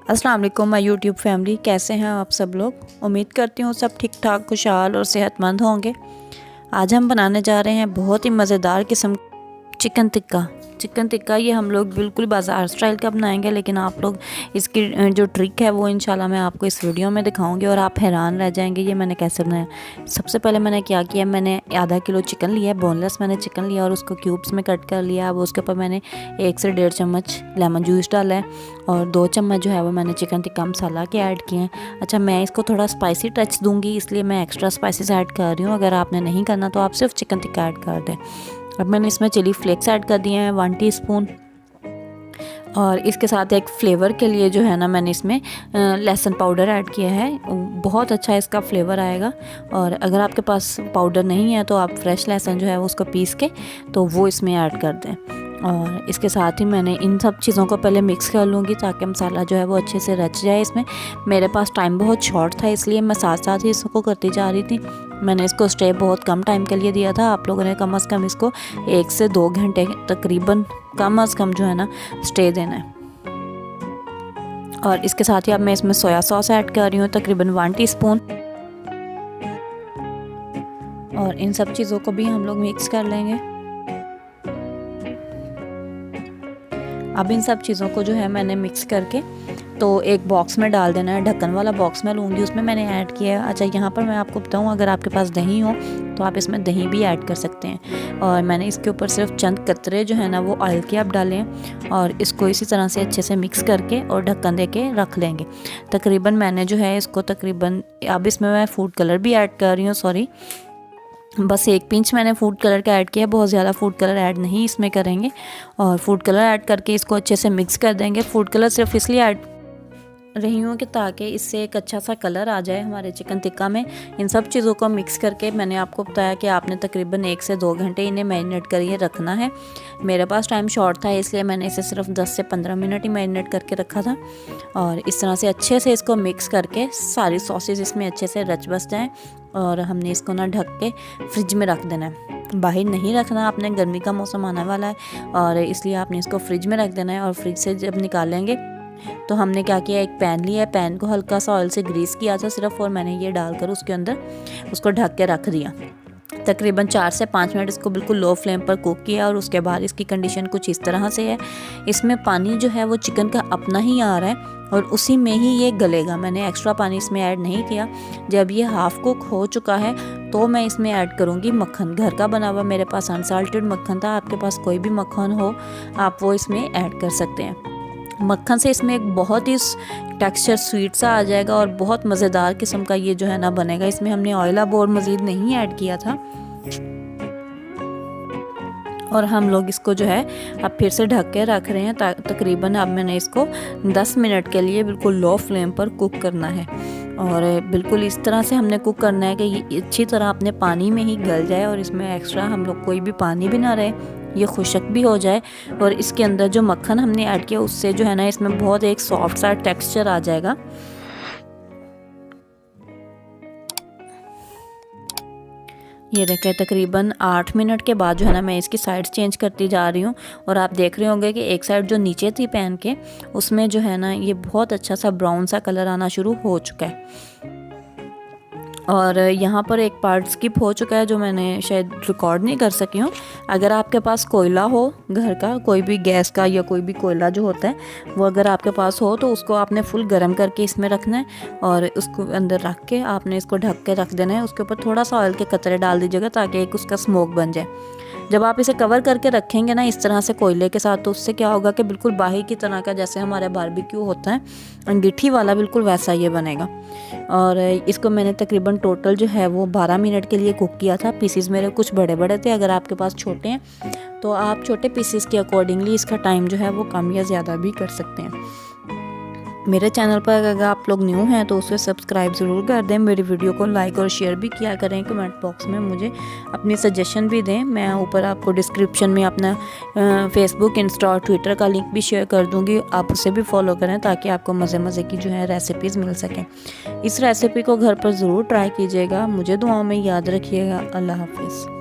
अस्सलाम वालेकुम my YouTube family, कैसे हैं आप सब लोग। उम्मीद करती हूँ सब ठीक ठाक, खुशहाल और सेहतमंद होंगे। आज हम बनाने जा रहे हैं बहुत ही मज़ेदार किस्म चिकन टिक्का। चिकन टिक्का ये हम लोग बिल्कुल बाज़ार स्टाइल का बनाएंगे, लेकिन आप लोग इसकी जो ट्रिक है वो इंशाल्लाह मैं आपको इस वीडियो में दिखाऊंगी और आप हैरान रह जाएंगे ये मैंने कैसे बनाया। सबसे पहले मैंने क्या किया, मैंने आधा किलो चिकन लिया है, बोनलेस मैंने चिकन लिया और उसको क्यूब्स में कट कर लिया। अब उसके ऊपर मैंने 1 से 1.5 चम्मच लेमन जूस डाला है और 2 चम्मच जो है वो मैंने चिकन टिक्का मसाला के ऐड किए हैं। अच्छा, मैं इसको थोड़ा स्पाइसी टच दूंगी, इसलिए मैं एक्स्ट्रा स्पाइसेस ऐड कर रही हूँ। अगर आपने नहीं करना तो आप सिर्फ चिकन टिक्का ऐड कर दें। अब मैंने इसमें चिली फ्लेक्स ऐड कर दिए हैं 1 टीस्पून, और इसके साथ एक फ्लेवर के लिए जो है ना मैंने इसमें लहसुन पाउडर ऐड किया है। बहुत अच्छा इसका फ्लेवर आएगा। और अगर आपके पास पाउडर नहीं है तो आप फ्रेश लहसुन जो है वो उसको पीस के तो वो इसमें ऐड कर दें। और इसके साथ ही मैंने इन सब चीज़ों को पहले मिक्स कर लूँगी ताकि मसाला जो है वो अच्छे से रच जाए इसमें। मेरे पास टाइम बहुत शॉर्ट था, इसलिए मैं साथ साथ ही इसको करती जा रही थी। मैंने इसको स्टे बहुत कम टाइम के लिए दिया था। आप लोगों ने कम से कम इसको 1 से 2 घंटे तकरीबन कम से कम जो है ना स्टे देना है। और इसके साथ ही अब मैं इसमें सोया सॉस ऐड कर रही हूँ तकरीबन 1 टीस्पून। और इन सब चीज़ों को भी हम लोग मिक्स कर लेंगे। अब इन सब चीज़ों को जो है मैंने मिक्स करके तो एक बॉक्स में डाल देना है। ढक्कन वाला बॉक्स में लूँगी, उसमें मैंने ऐड किया है। अच्छा, यहाँ पर मैं आपको बताऊँ, अगर आपके पास दही हो तो आप इसमें दही भी ऐड कर सकते हैं। और मैंने इसके ऊपर सिर्फ चंद कतरे जो है ना वो ऑयल के आप डालें और इसको इसी तरह से अच्छे से मिक्स करके और ढक्कन दे के रख लेंगे। तकरीबन मैंने जो है इसको तकरीबन, अब इसमें मैं फूड कलर भी ऐड कर रही हूँ, बस 1 पिंच मैंने फूड कलर का ऐड किया, बहुत ज़्यादा फूड कलर ऐड नहीं इसमें करेंगे। और फूड कलर ऐड करके इसको अच्छे से मिक्स कर देंगे। फूड कलर सिर्फ इसलिए ऐड रही हूँ कि ताकि इससे एक अच्छा सा कलर आ जाए हमारे चिकन टिक्का में। इन सब चीज़ों को मिक्स करके मैंने आपको बताया कि आपने तकरीबन 1 से 2 घंटे इन्हें मैरिनेट करिए रखना है। मेरे पास टाइम शॉर्ट था, इसलिए मैंने इसे सिर्फ 10 से 15 मिनट ही मैरिनेट करके रखा था। और इस तरह से अच्छे से इसको मिक्स करके सारी सॉसेज इसमें अच्छे से रच बस जाएँ। और हमने इसको ना ढक के फ्रिज में रख देना है, बाहर नहीं रखना। आपने गर्मी का मौसम आने वाला है और इसलिए आपने इसको फ्रिज में रख देना है। और फ्रिज से जब निकालेंगे तो हमने क्या किया, एक पैन लिया है, पैन को हल्का सा ऑयल से ग्रीस किया था सिर्फ, और मैंने ये डालकर उसके अंदर उसको ढक के रख दिया। तकरीबन 4 से 5 मिनट इसको बिल्कुल लो फ्लेम पर कुक किया। और उसके बाद इसकी कंडीशन कुछ इस तरह से है, इसमें पानी जो है वो चिकन का अपना ही आ रहा है और उसी में ही ये गलेगा। मैंने एक्स्ट्रा पानी इसमें ऐड नहीं किया। जब ये हाफ़ कुक हो चुका है तो मैं इसमें ऐड करूँगी मक्खन, घर का बना हुआ। मेरे पास अनसाल्टेड मक्खन था, आपके पास कोई भी मक्खन हो आप वो इसमें ऐड कर सकते हैं। मक्खन से इसमें एक बहुत ही टेक्सचर स्वीट सा आ जाएगा और बहुत मज़ेदार किस्म का ये जो है ना बनेगा। इसमें हमने ऑयल अब और मज़ीद नहीं ऐड किया था। और हम लोग इसको जो है अब फिर से ढक के रख रहे हैं। तकरीबन अब मैंने इसको 10 मिनट के लिए बिल्कुल लो फ्लेम पर कुक करना है। और बिल्कुल इस तरह से हमने कुक करना है कि ये अच्छी तरह अपने पानी में ही गल जाए और इसमें एक्स्ट्रा हम लोग कोई भी पानी भी ना रहे, ये खुशक भी हो जाए। और इसके अंदर जो मक्खन हमने ऐड किया उससे जो है ना इसमें बहुत एक सॉफ्ट सा टेक्सचर आ जाएगा। ये देखें, तकरीबन 8 मिनट के बाद जो है ना मैं इसकी साइड्स चेंज करती जा रही हूँ। और आप देख रहे होंगे कि एक साइड जो नीचे थी पैन के उसमें जो है ना ये बहुत अच्छा सा ब्राउन सा कलर आना शुरू हो चुका है। और यहाँ पर एक पार्ट स्किप हो चुका है जो मैंने शायद रिकॉर्ड नहीं कर सकी हूँ। अगर आपके पास कोयला हो घर का, कोई भी गैस का या कोई भी कोयला जो होता है वो अगर आपके पास हो तो उसको आपने फुल गर्म करके इसमें रखना है और उसको अंदर रख के आपने इसको ढक के रख देना है। उसके ऊपर थोड़ा सा ऑयल के कतरे डाल दीजिएगा ताकि एक उसका स्मोक बन जाए। जब आप इसे कवर करके रखेंगे ना इस तरह से कोयले के साथ, तो उससे क्या होगा कि बिल्कुल बाही की तरह का, जैसे हमारे बारबेक्यू होता है अंगीठी वाला, बिल्कुल वैसा ये बनेगा। और इसको मैंने तकरीबन टोटल जो है वो 12 मिनट के लिए कुक किया था। पीसीज मेरे कुछ बड़े बड़े थे, अगर आपके पास छोटे हैं तो आप छोटे पीसीज के अकॉर्डिंगली इसका टाइम जो है वो कम या ज़्यादा भी कर सकते हैं। मेरे चैनल पर अगर आप लोग न्यू हैं तो उसे सब्सक्राइब ज़रूर कर दें। मेरी वीडियो को लाइक और शेयर भी किया करें। कमेंट बॉक्स में मुझे अपनी सजेशन भी दें। मैं ऊपर आपको डिस्क्रिप्शन में अपना फेसबुक, इंस्टा और ट्विटर का लिंक भी शेयर कर दूँगी, आप उसे भी फॉलो करें ताकि आपको मज़े की जो है रेसिपीज़ मिल सकें। इस रेसिपी को घर पर ज़रूर ट्राई कीजिएगा। मुझे दुआओं में याद रखिएगा। अल्लाह हाफिज़।